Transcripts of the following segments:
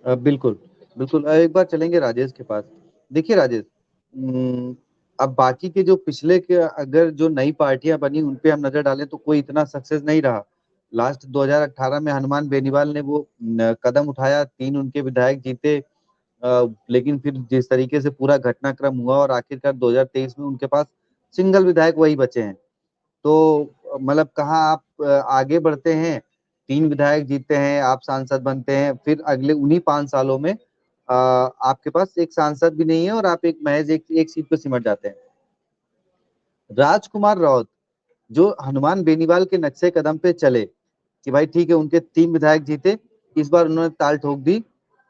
बिल्कुल, बिल्कुल। एक बार चलेंगे राजेश के पास। देखिए राजेश, अब बाकी के जो पिछले के अगर जो नई पार्टियां बनी उन पे हम नजर डालें तो कोई इतना सक्सेस नहीं रहा। लास्ट 2018 में हनुमान बेनीवाल ने वो कदम उठाया, 3 उनके विधायक जीते। लेकिन फिर जिस तरीके से पूरा घटनाक्रम हुआ और आखिरकार 2023 में उनके पास सिंगल विधायक वही बचे हैं। तो मतलब कहाँ आप आगे बढ़ते हैं, 3 विधायक जीतते हैं, आप सांसद बनते हैं, फिर अगले उन्हीं 5 सालों में आपके पास एक सांसद भी नहीं है और आप एक महज एक सीट पे सिमट जाते हैं। राजकुमार राउत जो हनुमान बेनीवाल के नक्शे कदम पे चले कि भाई ठीक है, उनके 3 विधायक जीते, इस बार उन्होंने ताल ठोक दी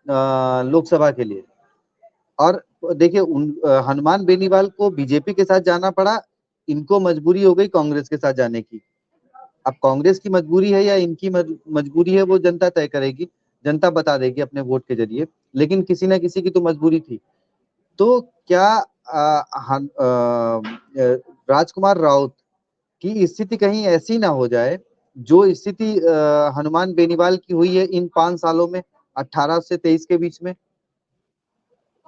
लोकसभा के लिए। और देखिए हनुमान बेनीवाल को बीजेपी के साथ जाना पड़ा, इनको मजबूरी हो गई कांग्रेस के साथ जाने की। अब कांग्रेस की मजबूरी है या इनकी मजबूरी है, वो जनता तय करेगी, जनता बता देगी अपने वोट के जरिए। लेकिन किसी ना किसी की तो मजबूरी थी। तो क्या राजकुमार राउत की स्थिति कहीं ऐसी ना हो जाए जो स्थिति हनुमान बेनीवाल की हुई है इन 5 सालों में, 18 से 23 के बीच में?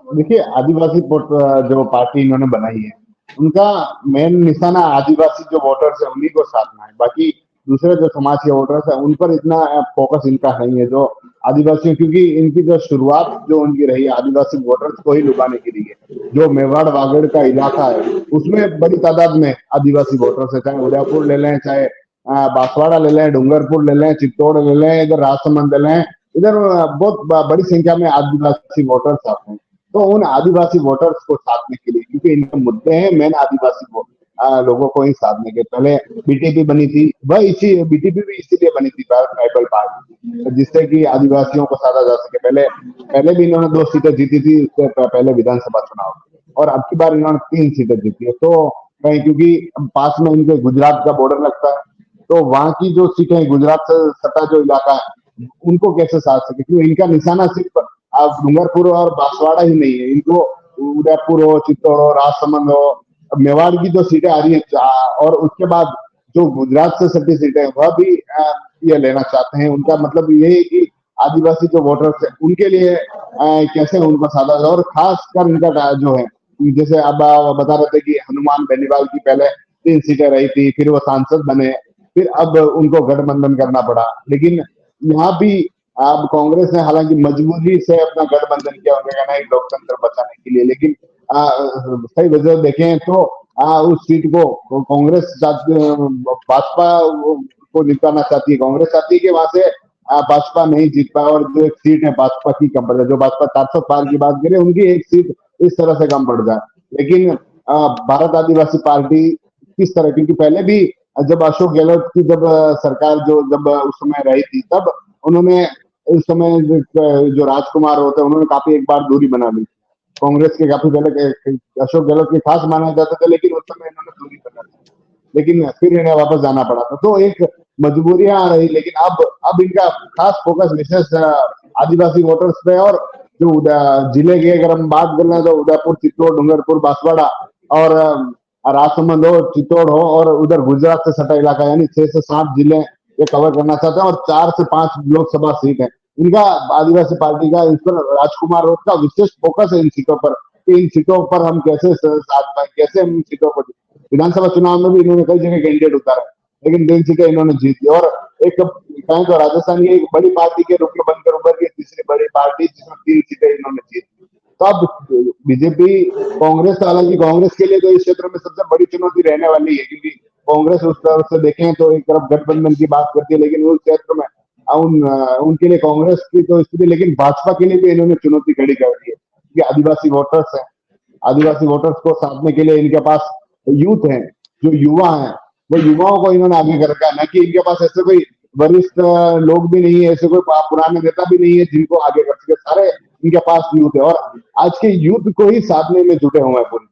देखिए, आदिवासी जो पार्टी इन्होंने बनाई है, उनका मेन निशाना आदिवासी जो वोटर्स है उन्हीं को साधना है। बाकी दूसरे जो समाज के वोटर्स है उन पर इतना फोकस इनका नहीं है जो आदिवासियों, क्योंकि इनकी जो शुरुआत जो उनकी रही है आदिवासी वोटर्स को ही लुभाने की रही है। जो मेवाड़ वागड़ का इलाका है उसमें बड़ी तादाद में आदिवासी वोटर्स है, चाहे उदयपुर ले लें, चाहे बांसवाड़ा ले लें, डूंगरपुर ले लें, चित्तौड़ ले लें, इधर राजसमंद ले लें, इधर बहुत बड़ी संख्या में आदिवासी वोटर्स आते हैं। तो उन आदिवासी वोटर्स को साधने के लिए, क्योंकि इनके मुद्दे हैं मेन आदिवासी लोगों को ही साधने के। पहले बीटीपी बनी थी, वह इसी बीटीपी भी इसीलिए बनी थी, भारत ट्राइबल पार्टी, जिससे कि आदिवासियों को साधा जा सके। पहले पहले भी इन्होंने 2 सीटें जीती थी इससे पहले विधानसभा चुनाव, और अब की बार इन्होंने 3 सीटें जीती है। तो कहीं क्योंकि पास में इनके गुजरात का बॉर्डर लगता है, तो वहां की जो सीटें गुजरात से सटा जो इलाका है उनको कैसे साध सके, क्योंकि इनका निशाना सिर्फ अब डूंगरपुर और बांसवाड़ा ही नहीं है, इनको उदयपुर हो, चित्तौड़ हो, राजसमंद हो, मेवाड़ की जो सीटें आ रही है, और उसके बाद जो गुजरात से सटी सीटें वह भी ये लेना चाहते हैं। उनका मतलब ये है कि आदिवासी जो वोटर्स है उनके लिए कैसे उनको साधा जाए। और खास कर इनका जो है, जैसे अब बता रहे थे कि हनुमान बेनीवाल की पहले 3 सीटें रही थी, फिर वो सांसद बने, फिर अब उनको गठबंधन करना पड़ा। लेकिन यहाँ भी अब कांग्रेस ने हालांकि मजबूरी से अपना गठबंधन किया, उन्होंने कहना है लोकतंत्र बचाने के लिए। लेकिन सही वजह देखें तो उस सीट को कांग्रेस भाजपा को जिताना चाहती है। कांग्रेस चाहती है कि वहां से भाजपा नहीं जीत पाए, और जो एक सीट है भाजपा की कम पड़ जाए। जो भाजपा 400 पार की बात करे, उनकी एक सीट इस तरह से कम पड़ जाए। लेकिन भारत आदिवासी पार्टी किस तरह, क्योंकि पहले भी जब अशोक गहलोत की जब सरकार जब उस समय रही थी, तब उन्होंने उस समय जो राजकुमार होते उन्होंने काफी एक बार दूरी बना ली कांग्रेस के। काफी पहले अशोक गहलोत के खास माने जाते थे, लेकिन उस समय इन्होंने दूरी बना ली, लेकिन फिर इन्हें वापस जाना पड़ा था। तो एक मजबूरियां रही, लेकिन अब इनका खास फोकस विशेष आदिवासी वोटर्स पे। और जो जिले की अगर हम बात कर रहे हैं तो उदयपुर, चित्तौड़, डूंगरपुर, बांसवाड़ा और राजसमंद हो, चित्तौड़ हो, और उधर गुजरात से सटा इलाका, यानी 6 से 7 जिले ये कवर करना चाहते हैं, और 4 से 5 लोकसभा सीट है इनका। आदिवासी पार्टी का इस पर राजकुमार राउत का विशेष फोकस है इन सीटों पर, कि इन सीटों पर हम कैसे साथ पाए, कैसे हम सीटों पर। विधानसभा चुनाव में भी इन्होंने कई जगह कैंडिडेट उतारा, लेकिन 3 सीटें इन्होंने जीती। और एक कहें तो राजस्थान की एक बड़ी पार्टी के रूप में बनकर उभर के तीसरी बड़ी पार्टी, जिसमें 3 सीटें इन्होंने जीती। तो अब बीजेपी कांग्रेस, हालांकि कांग्रेस के लिए तो इस क्षेत्र में सबसे बड़ी चुनौती रहने वाली है, क्योंकि कांग्रेस उस तरफ से देखें तो एक तरफ गठबंधन की बात करती है, लेकिन उस क्षेत्र में उनके लिए कांग्रेस की तो स्थिति, लेकिन भाजपा के लिए भी इन्होंने चुनौती खड़ी कर दी है, क्योंकि आदिवासी वोटर्स है। आदिवासी वोटर्स को साधने के लिए इनके पास यूथ है, जो युवा है, वो युवाओं को इन्होंने आगे कर रखा है। न कि इनके पास ऐसे कोई वरिष्ठ लोग भी नहीं है, ऐसे कोई पुराने नेता भी नहीं है जिनको आगे कर सके। सारे इनके पास यूथ है, और आज के यूथ को ही साधने में जुटे हुए हैं पूरी।